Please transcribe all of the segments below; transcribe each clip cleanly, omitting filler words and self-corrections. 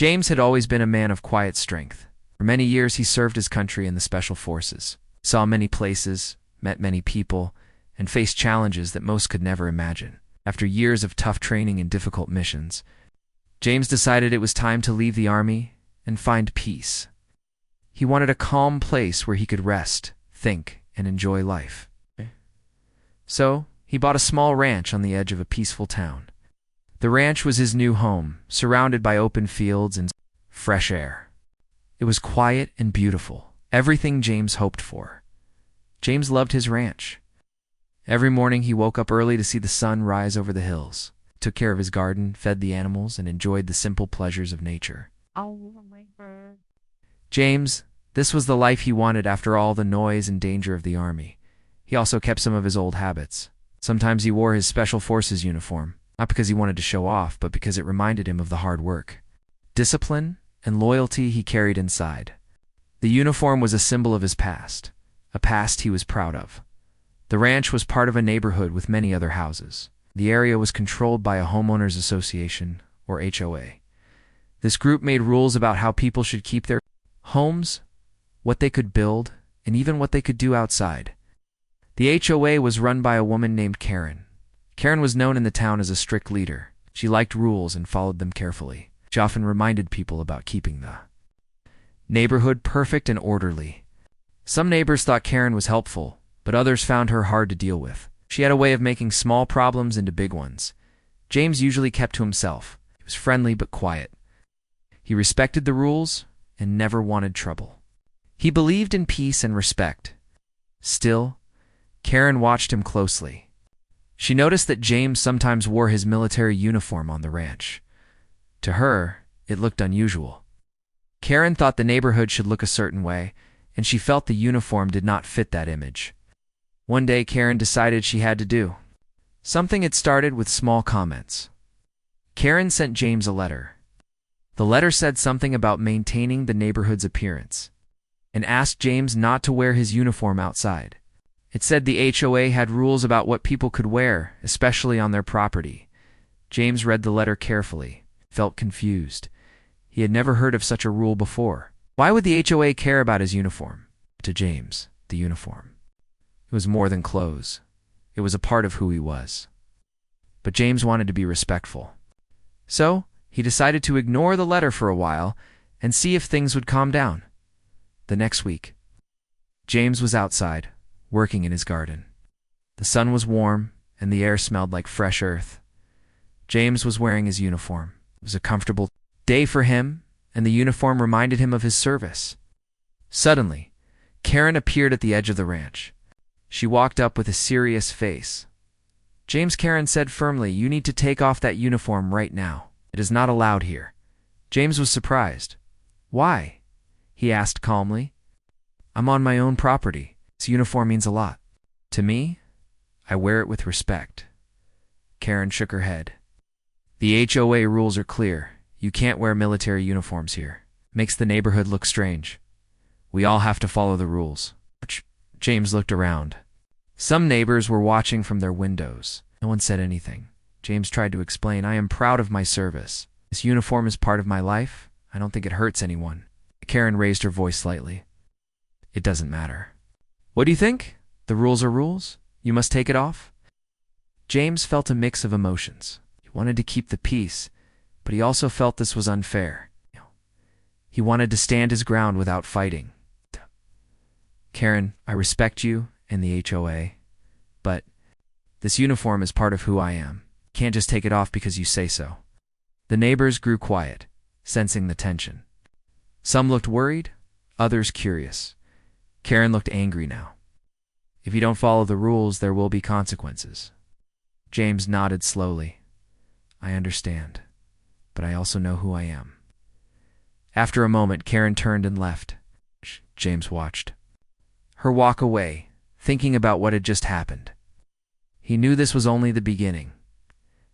James had always been a man of quiet strength. For many years he served his country in the special forces, saw many places, met many people, and faced challenges that most could never imagine. After years of tough training and difficult missions, James decided it was time to leave the army and find peace. He wanted a calm place where he could rest, think, and enjoy life. So, he bought a small ranch on the edge of a peaceful town. The ranch was his new home, surrounded by open fields and fresh air. It was quiet and beautiful, everything James hoped for. James loved his ranch. Every morning he woke up early to see the sun rise over the hills, took care of his garden, fed the animals, and enjoyed the simple pleasures of nature. James, this was the life he wanted after all the noise and danger of the army. He also kept some of his old habits. Sometimes he wore his special forces uniform, not because he wanted to show off, but because it reminded him of the hard work, discipline, and loyalty he carried inside. The uniform was a symbol of his past, a past he was proud of. The ranch was part of a neighborhood with many other houses. The area was controlled by a homeowners association, or HOA. This group made rules about how people should keep their homes, what they could build, and even what they could do outside. The HOA was run by a woman named Karen. Karen was known in the town as a strict leader. She liked rules and followed them carefully. She often reminded people about keeping the neighborhood perfect and orderly. Some neighbors thought Karen was helpful, but others found her hard to deal with. She had a way of making small problems into big ones. James usually kept to himself. He was friendly but quiet. He respected the rules and never wanted trouble. He believed in peace and respect. Still, Karen watched him closely. She noticed that James sometimes wore his military uniform on the ranch. To her, it looked unusual. Karen thought the neighborhood should look a certain way, and she felt the uniform did not fit that image. One day, Karen decided she had to do something. It started with small comments. Karen sent James a letter. The letter said something about maintaining the neighborhood's appearance and asked James not to wear his uniform outside. It said the HOA had rules about what people could wear, especially on their property. James read the letter carefully, felt confused. He had never heard of such a rule before. Why would the HOA care about his uniform? To James, the uniform. It was more than clothes. It was a part of who he was. But James wanted to be respectful. So, he decided to ignore the letter for a while and see if things would calm down. The next week, James was outside, working in his garden. The sun was warm, and the air smelled like fresh earth. James was wearing his uniform. It was a comfortable day for him, and the uniform reminded him of his service. Suddenly, Karen appeared at the edge of the ranch. She walked up with a serious face. James, Karen said firmly, "You need to take off that uniform right now. It is not allowed here." James was surprised. "Why?" he asked calmly. "I'm on my own property. This uniform means a lot to me. I wear it with respect." Karen shook her head. "The HOA rules are clear. You can't wear military uniforms here. Makes the neighborhood look strange. We all have to follow the rules." James looked around. Some neighbors were watching from their windows. No one said anything. James tried to explain, "I am proud of my service. This uniform is part of my life. I don't think it hurts anyone." Karen raised her voice slightly. "It doesn't matter." "What do you think? The rules are rules. You must take it off." James felt a mix of emotions. He wanted to keep the peace, but he also felt this was unfair. He wanted to stand his ground without fighting. "Karen, I respect you and the HOA, but this uniform is part of who I am. You can't just take it off because you say so." The neighbors grew quiet, sensing the tension. Some looked worried, others curious. Karen looked angry now. "If you don't follow the rules, there will be consequences." James nodded slowly. "I understand, but I also know who I am." After a moment, Karen turned and left. James watched her walk away, thinking about what had just happened. He knew this was only the beginning.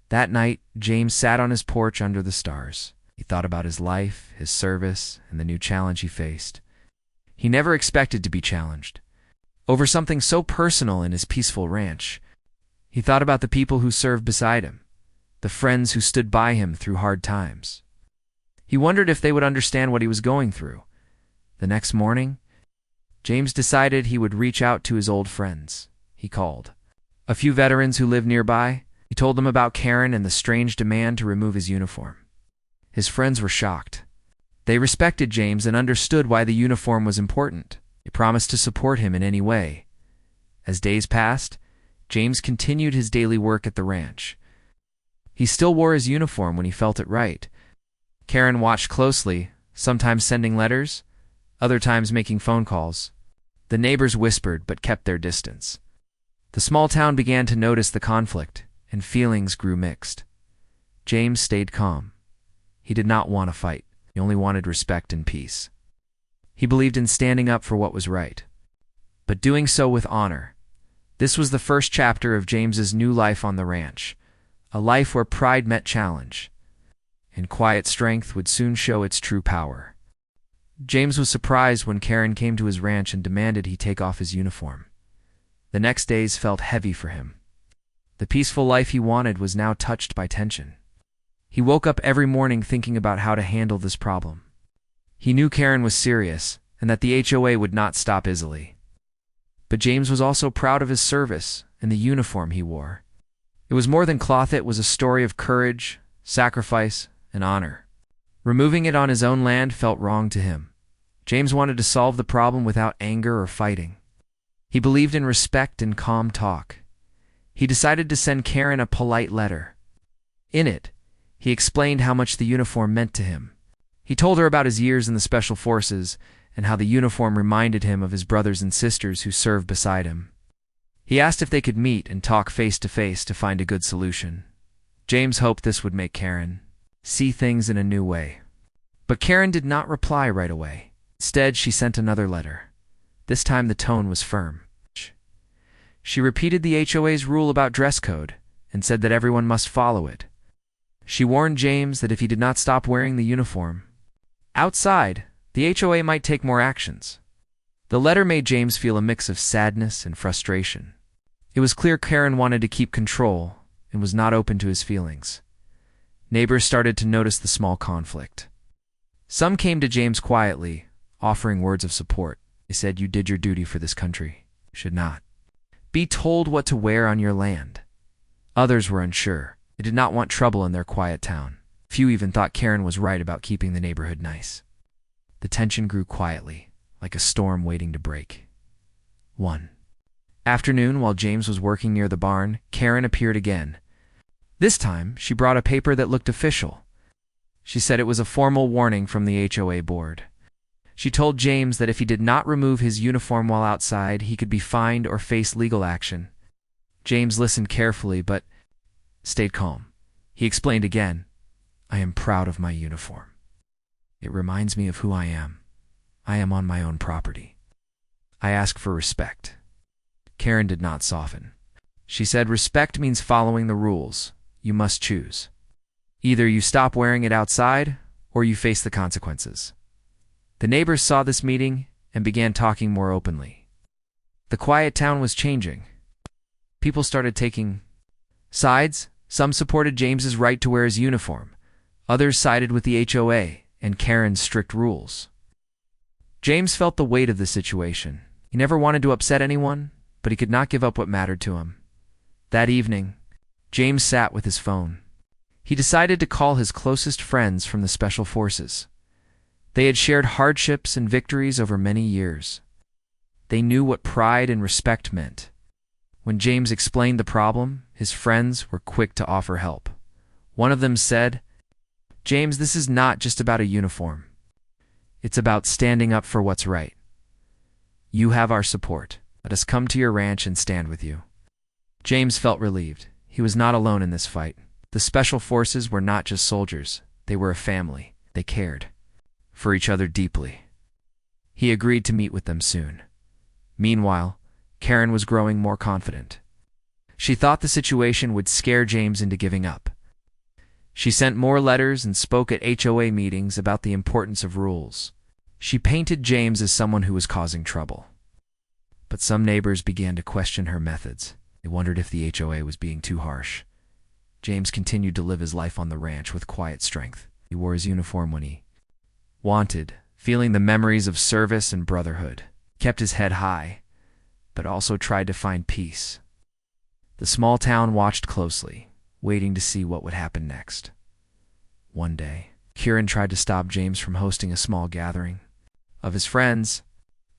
That night, James sat on his porch under the stars. He thought about his life, his service, and the new challenge he faced. He never expected to be challenged. Over something so personal in his peaceful ranch, he thought about the people who served beside him, the friends who stood by him through hard times. He wondered if they would understand what he was going through. The next morning, James decided he would reach out to his old friends. He called a few veterans who lived nearby. He told them about Karen and the strange demand to remove his uniform. His friends were shocked. They respected James and understood why the uniform was important. They promised to support him in any way. As days passed, James continued his daily work at the ranch. He still wore his uniform when he felt it right. Karen watched closely, sometimes sending letters, other times making phone calls. The neighbors whispered but kept their distance. The small town began to notice the conflict, and feelings grew mixed. James stayed calm. He did not want to fight. He only wanted respect and peace. He believed in standing up for what was right, but doing so with honor. This was the first chapter of James's new life on the ranch, a life where pride met challenge, and quiet strength would soon show its true power. James was surprised when Karen came to his ranch and demanded he take off his uniform. The next days felt heavy for him. The peaceful life he wanted was now touched by tension. He woke up every morning thinking about how to handle this problem. He knew Karen was serious and that the HOA would not stop easily. But James was also proud of his service and the uniform he wore. It was more than cloth, it was a story of courage, sacrifice, and honor. Removing it on his own land felt wrong to him. James wanted to solve the problem without anger or fighting. He believed in respect and calm talk. He decided to send Karen a polite letter. In it, he explained how much the uniform meant to him. He told her about his years in the Special Forces and how the uniform reminded him of his brothers and sisters who served beside him. He asked if they could meet and talk face to face to find a good solution. James hoped this would make Karen see things in a new way. But Karen did not reply right away. Instead, she sent another letter. This time the tone was firm. She repeated the HOA's rule about dress code and said that everyone must follow it. She warned James that if he did not stop wearing the uniform outside, the HOA might take more actions. The letter made James feel a mix of sadness and frustration. It was clear Karen wanted to keep control and was not open to his feelings. Neighbors started to notice the small conflict. Some came to James quietly, offering words of support. They said, "You did your duty for this country. You should not be told what to wear on your land." Others were unsure. They did not want trouble in their quiet town. Few even thought Karen was right about keeping the neighborhood nice. The tension grew quietly, like a storm waiting to break. One afternoon, while James was working near the barn, Karen appeared again. This time, she brought a paper that looked official. She said it was a formal warning from the HOA board. She told James that if he did not remove his uniform while outside, he could be fined or face legal action. James listened carefully, but stayed calm. He explained again, "I am proud of my uniform. It reminds me of who I am. I am on my own property. I ask for respect." Karen did not soften. She said, "Respect means following the rules. You must choose. Either you stop wearing it outside, or you face the consequences." The neighbors saw this meeting and began talking more openly. The quiet town was changing. People started taking sides. Some supported James's right to wear his uniform. Others sided with the HOA and Karen's strict rules. James felt the weight of the situation. He never wanted to upset anyone, but he could not give up what mattered to him. That evening, James sat with his phone. He decided to call his closest friends from the Special Forces. They had shared hardships and victories over many years. They knew what pride and respect meant. When James explained the problem, his friends were quick to offer help. One of them said, "James, this is not just about a uniform. It's about standing up for what's right. You have our support. Let us come to your ranch and stand with you." James felt relieved. He was not alone in this fight. The Special Forces were not just soldiers. They were a family. They cared for each other deeply. He agreed to meet with them soon. Meanwhile, Karen was growing more confident. She thought the situation would scare James into giving up. She sent more letters and spoke at HOA meetings about the importance of rules. She painted James as someone who was causing trouble. But some neighbors began to question her methods. They wondered if the HOA was being too harsh. James continued to live his life on the ranch with quiet strength. He wore his uniform when he wanted, feeling the memories of service and brotherhood. He kept his head high, but also tried to find peace. The small town watched closely, waiting to see what would happen next. One day, Kieran tried to stop James from hosting a small gathering of his friends.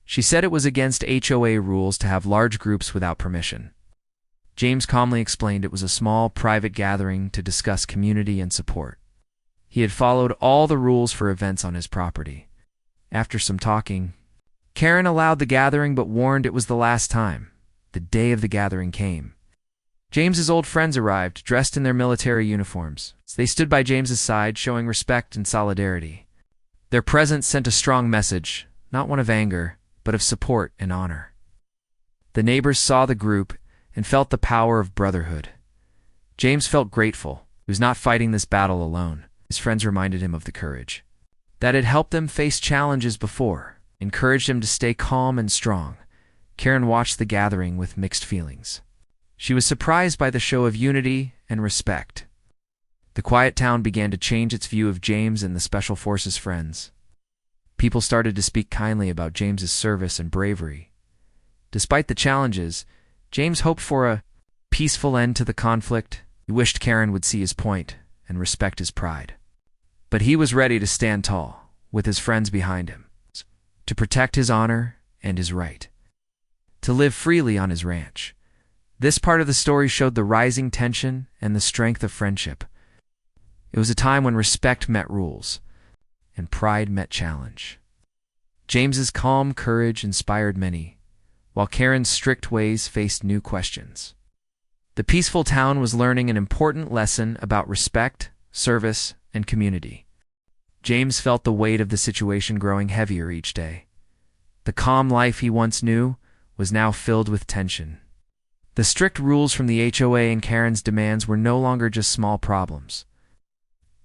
She said it was against HOA rules to have large groups without permission. James calmly explained it was a small, private gathering to discuss community and support. He had followed all the rules for events on his property. After some talking, Karen allowed the gathering but warned it was the last time. The day of the gathering came. James's old friends arrived, dressed in their military uniforms. They stood by James's side, showing respect and solidarity. Their presence sent a strong message, not one of anger, but of support and honor. The neighbors saw the group and felt the power of brotherhood. James felt grateful. He was not fighting this battle alone. His friends reminded him of the courage that had helped them face challenges before, encouraged him to stay calm and strong. Karen watched the gathering with mixed feelings. She was surprised by the show of unity and respect. The quiet town began to change its view of James and the Special Forces friends. People started to speak kindly about James's service and bravery. Despite the challenges, James hoped for a peaceful end to the conflict. He wished Karen would see his point and respect his pride. But he was ready to stand tall, with his friends behind him, to protect his honor and his right to live freely on his ranch. This part of the story showed the rising tension and the strength of friendship. It was a time when respect met rules, and pride met challenge. James's calm courage inspired many, while Karen's strict ways faced new questions. The peaceful town was learning an important lesson about respect, service, and community. James felt the weight of the situation growing heavier each day. The calm life he once knew was now filled with tension. The strict rules from the HOA and Karen's demands were no longer just small problems.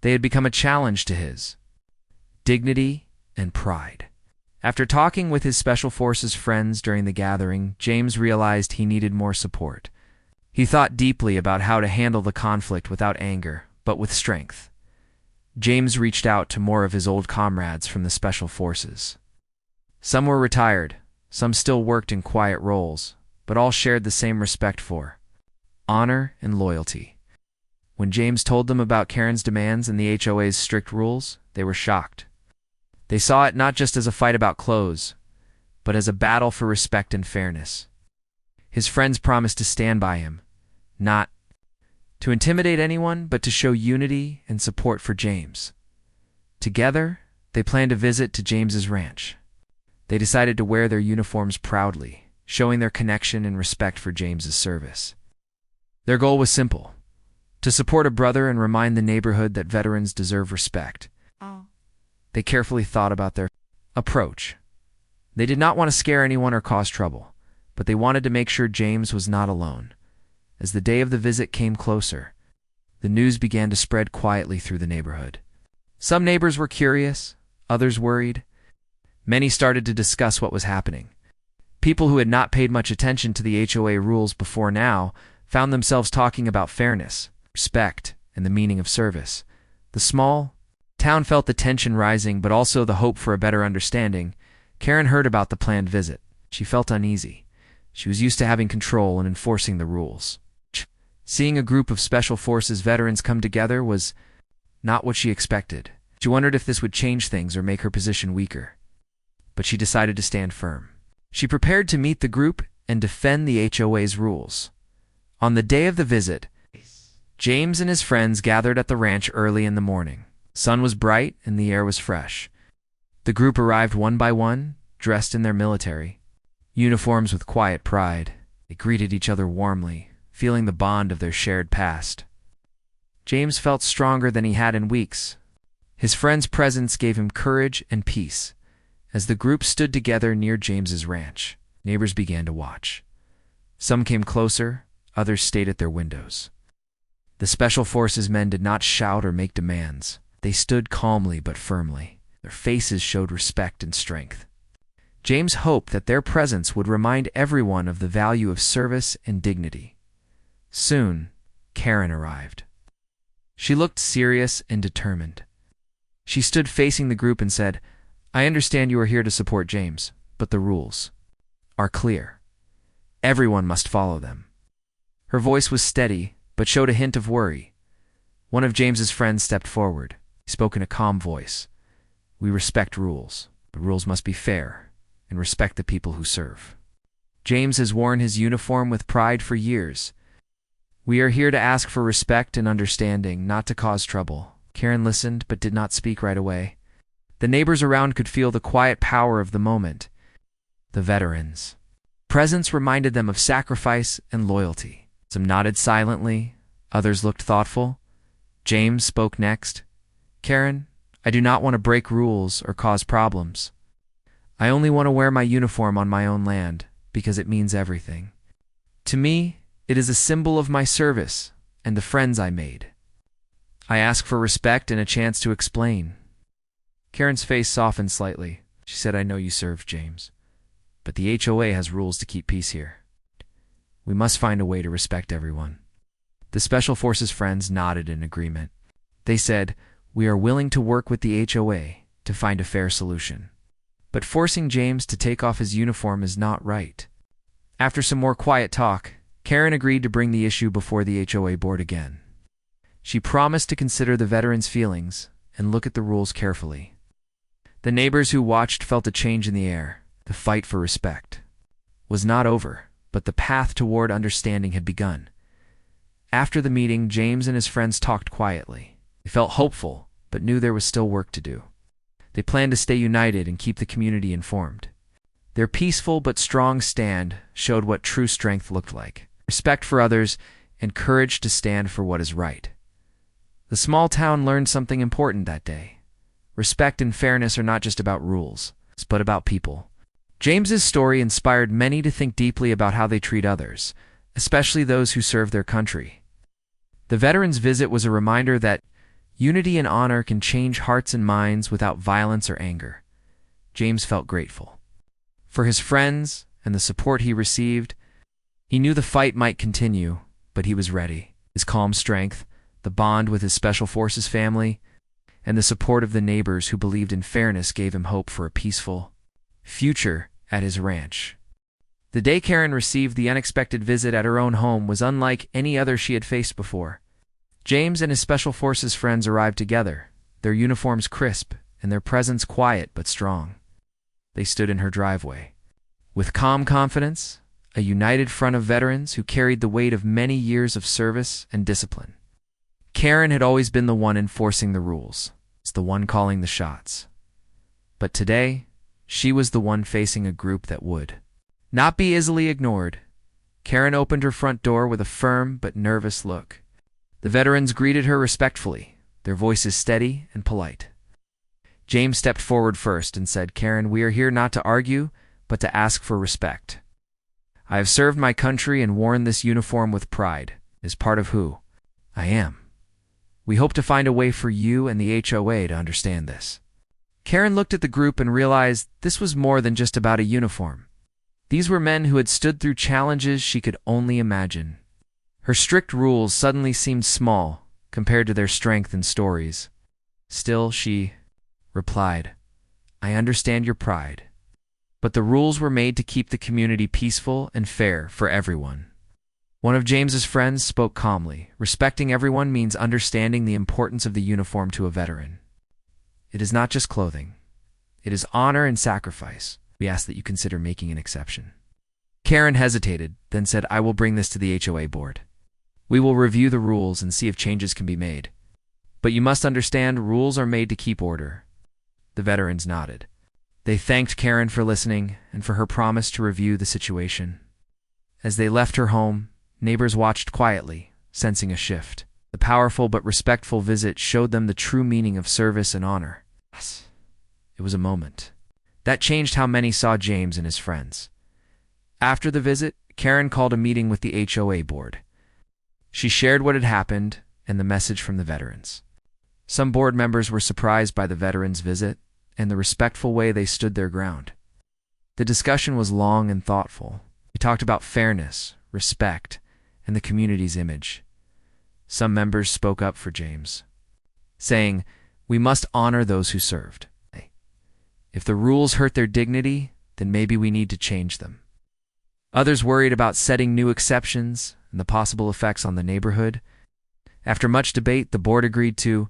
They had become a challenge to his dignity and pride. After talking with his Special Forces friends during the gathering, James realized he needed more support. He thought deeply about how to handle the conflict without anger, but with strength. James reached out to more of his old comrades from the Special Forces. Some were retired, some still worked in quiet roles, but all shared the same respect for honor and loyalty. When James told them about Karen's demands and the HOA's strict rules, they were shocked. They saw it not just as a fight about clothes, but as a battle for respect and fairness. His friends promised to stand by him, not to intimidate anyone, but to show unity and support for James. Together, they planned a visit to James's ranch. They decided to wear their uniforms proudly, showing their connection and respect for James's service. Their goal was simple: to support a brother and remind the neighborhood that veterans deserve respect. They carefully thought about their approach. They did not want to scare anyone or cause trouble, but they wanted to make sure James was not alone. As the day of the visit came closer, the news began to spread quietly through the neighborhood. Some neighbors were curious, others worried. Many started to discuss what was happening. People who had not paid much attention to the HOA rules before now found themselves talking about fairness, respect, and the meaning of service. The small town felt the tension rising, but also the hope for a better understanding. Karen heard about the planned visit. She felt uneasy. She was used to having control and enforcing the rules. Seeing a group of Special Forces veterans come together was not what she expected. She wondered if this would change things or make her position weaker. But she decided to stand firm. She prepared to meet the group and defend the HOA's rules. On the day of the visit, James and his friends gathered at the ranch early in the morning. The sun was bright and the air was fresh. The group arrived one by one, dressed in their military uniforms with quiet pride. They greeted each other warmly, feeling the bond of their shared past. James felt stronger than he had in weeks. His friends' presence gave him courage and peace. As the group stood together near James's ranch, neighbors began to watch. Some came closer, others stayed at their windows. The Special Forces men did not shout or make demands. They stood calmly but firmly. Their faces showed respect and strength. James hoped that their presence would remind everyone of the value of service and dignity. Soon, Karen arrived. She looked serious and determined. She stood facing the group and said, "I understand you are here to support James, but the rules are clear. Everyone must follow them." Her voice was steady, but showed a hint of worry. One of James's friends stepped forward. He spoke in a calm voice. "We respect rules. The rules must be fair and respect the people who serve. James has worn his uniform with pride for years. We are here to ask for respect and understanding, not to cause trouble." Karen listened but did not speak right away. The neighbors around could feel the quiet power of the moment. The veterans' presence reminded them of sacrifice and loyalty. Some nodded silently, others looked thoughtful. James spoke next. "Karen, I do not want to break rules or cause problems. I only want to wear my uniform on my own land because it means everything. To me, it is a symbol of my service and the friends I made. I ask for respect and a chance to explain." Karen's face softened slightly. She said, "I know you served James, but the HOA has rules to keep peace here. We must find a way to respect everyone." The Special Forces friends nodded in agreement. They said, "We are willing to work with the HOA to find a fair solution. But forcing James to take off his uniform is not right." After some more quiet talk, Karen agreed to bring the issue before the HOA board again. She promised to consider the veterans' feelings and look at the rules carefully. The neighbors who watched felt a change in the air. The fight for respect was not over, but the path toward understanding had begun. After the meeting, James and his friends talked quietly. They felt hopeful, but knew there was still work to do. They planned to stay united and keep the community informed. Their peaceful but strong stand showed what true strength looked like: respect for others and courage to stand for what is right. The small town learned something important that day. Respect and fairness are not just about rules, but about people. James's story inspired many to think deeply about how they treat others, especially those who serve their country. The veterans' visit was a reminder that unity and honor can change hearts and minds without violence or anger. James felt grateful for his friends and the support he received. He knew the fight might continue, but he was ready. His calm strength, the bond with his Special Forces family, and the support of the neighbors who believed in fairness gave him hope for a peaceful future at his ranch. The day Karen received the unexpected visit at her own home was unlike any other she had faced before. James and his Special Forces friends arrived together, their uniforms crisp and their presence quiet but strong. They stood in her driveway. With calm confidence, a united front of veterans who carried the weight of many years of service and discipline. Karen had always been the one enforcing the rules, the one calling the shots. But today, she was the one facing a group that would not be easily ignored. Karen opened her front door with a firm but nervous look. The veterans greeted her respectfully, their voices steady and polite. James stepped forward first and said, "Karen, we are here not to argue, but to ask for respect. I have served my country and worn this uniform with pride, as part of who I am. We hope to find a way for you and the HOA to understand this." Karen looked at the group and realized this was more than just about a uniform. These were men who had stood through challenges she could only imagine. Her strict rules suddenly seemed small compared to their strength and stories. Still, she replied, "I understand your pride, but the rules were made to keep the community peaceful and fair for everyone." One of James's friends spoke calmly. "Respecting everyone means understanding the importance of the uniform to a veteran. It is not just clothing. It is honor and sacrifice. We ask that you consider making an exception." Karen hesitated, then said, "I will bring this to the HOA board. We will review the rules and see if changes can be made. But you must understand, rules are made to keep order." The veterans nodded. They thanked Karen for listening and for her promise to review the situation. As they left her home, neighbors watched quietly, sensing a shift. The powerful but respectful visit showed them the true meaning of service and honor. Yes, it was a moment that changed how many saw James and his friends. After the visit, Karen called a meeting with the HOA board. She shared what had happened and the message from the veterans. Some board members were surprised by the veterans' visit and the respectful way they stood their ground. The discussion was long and thoughtful. We talked about fairness, respect, and the community's image. Some members spoke up for James, saying, We must honor those who served. If the rules hurt their dignity, then maybe we need to change them. Others worried about setting new exceptions and the possible effects on the neighborhood. After much debate, the board agreed to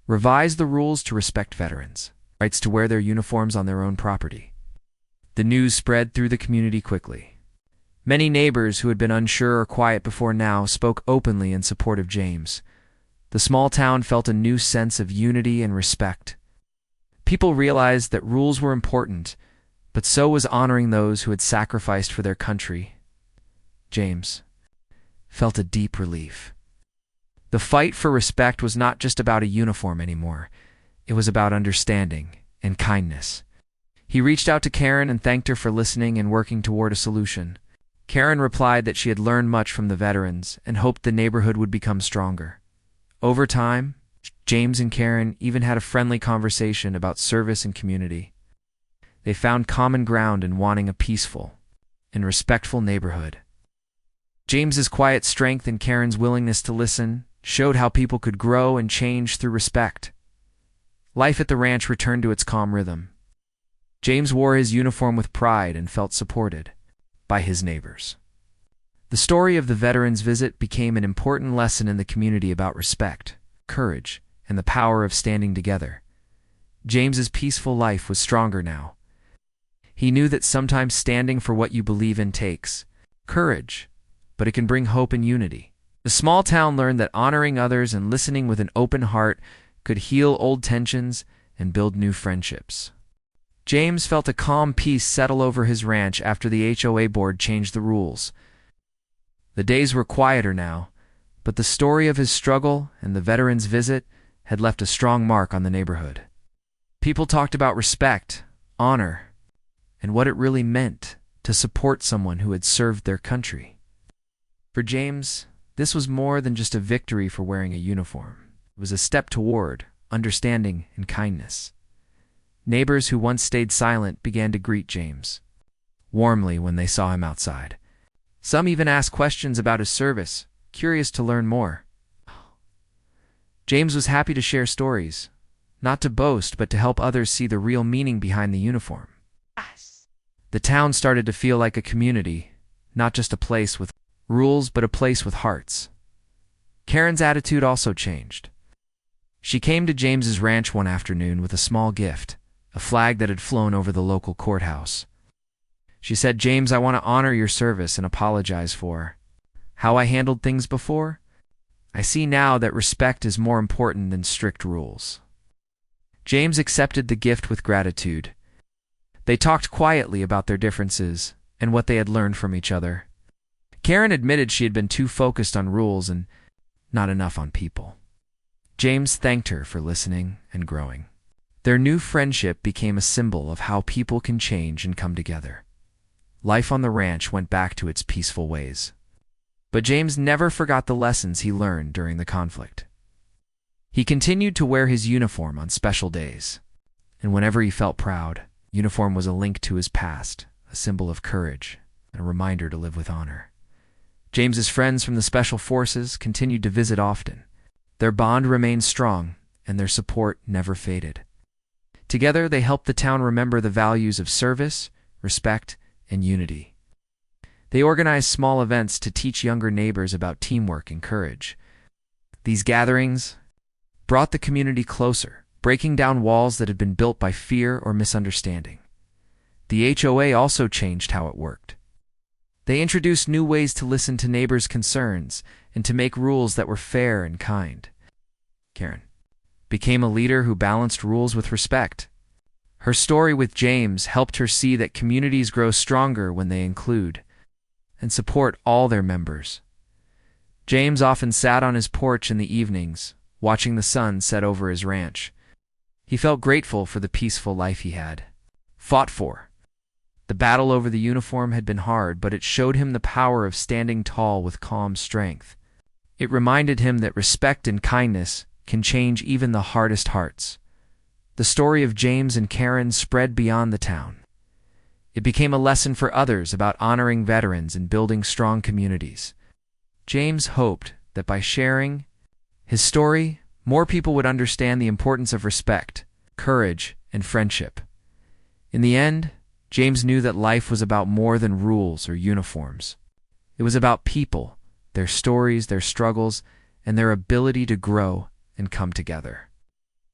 revise the rules to respect veterans' rights to wear their uniforms on their own property. The news spread through the community quickly. Many neighbors who had been unsure or quiet before now spoke openly in support of James. The small town felt a new sense of unity and respect. People realized that rules were important, but so was honoring those who had sacrificed for their country. James felt a deep relief. The fight for respect was not just about a uniform anymore. It was about understanding and kindness. He reached out to Karen and thanked her for listening and working toward a solution. Karen replied that she had learned much from the veterans and hoped the neighborhood would become stronger. Over time, James and Karen even had a friendly conversation about service and community. They found common ground in wanting a peaceful and respectful neighborhood. James's quiet strength and Karen's willingness to listen showed how people could grow and change through respect. Life at the ranch returned to its calm rhythm. James wore his uniform with pride and felt supported by his neighbors. The story of the veterans' visit became an important lesson in the community about respect, courage, and the power of standing together. James's peaceful life was stronger now. He knew that sometimes standing for what you believe in takes courage, but it can bring hope and unity. The small town learned that honoring others and listening with an open heart could heal old tensions and build new friendships. James felt a calm peace settle over his ranch after the HOA board changed the rules. The days were quieter now, but the story of his struggle and the veterans' visit had left a strong mark on the neighborhood. People talked about respect, honor, and what it really meant to support someone who had served their country. For James, this was more than just a victory for wearing a uniform. It was a step toward understanding and kindness. Neighbors who once stayed silent began to greet James warmly when they saw him outside. Some even asked questions about his service, curious to learn more. James was happy to share stories, not to boast, but to help others see the real meaning behind the uniform. The town started to feel like a community, not just a place with rules, but a place with hearts. Karen's attitude also changed. She came to James's ranch one afternoon with a small gift, a flag that had flown over the local courthouse. She said, "James, I want to honor your service and apologize for how I handled things before. I see now that respect is more important than strict rules." James accepted the gift with gratitude. They talked quietly about their differences and what they had learned from each other. Karen admitted she had been too focused on rules and not enough on people. James thanked her for listening and growing. Their new friendship became a symbol of how people can change and come together. Life on the ranch went back to its peaceful ways. But James never forgot the lessons he learned during the conflict. He continued to wear his uniform on special days, and whenever he felt proud, uniform was a link to his past, a symbol of courage, and a reminder to live with honor. James's friends from the Special Forces continued to visit often. Their bond remained strong, and their support never faded. Together, they helped the town remember the values of service, respect, and unity. They organized small events to teach younger neighbors about teamwork and courage. These gatherings brought the community closer, breaking down walls that had been built by fear or misunderstanding. The HOA also changed how it worked. They introduced new ways to listen to neighbors' concerns and to make rules that were fair and kind. Karen became a leader who balanced rules with respect. Her story with James helped her see that communities grow stronger when they include and support all their members. James often sat on his porch in the evenings, watching the sun set over his ranch. He felt grateful for the peaceful life he had fought for. The battle over the uniform had been hard, but it showed him the power of standing tall with calm strength. It reminded him that respect and kindness can change even the hardest hearts. The story of James and Karen spread beyond the town. It became a lesson for others about honoring veterans and building strong communities. James hoped that by sharing his story, more people would understand the importance of respect, courage, and friendship. In the end, James knew that life was about more than rules or uniforms. It was about people, their stories, their struggles, and their ability to grow and come together.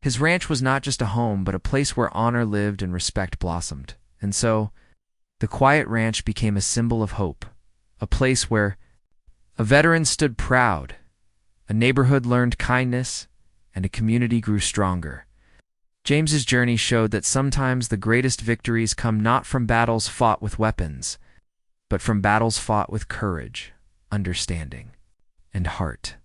His ranch was not just a home, but a place where honor lived and respect blossomed. And so, the quiet ranch became a symbol of hope, a place where a veteran stood proud, a neighborhood learned kindness, and a community grew stronger. James's journey showed that sometimes the greatest victories come not from battles fought with weapons, but from battles fought with courage, understanding, and heart.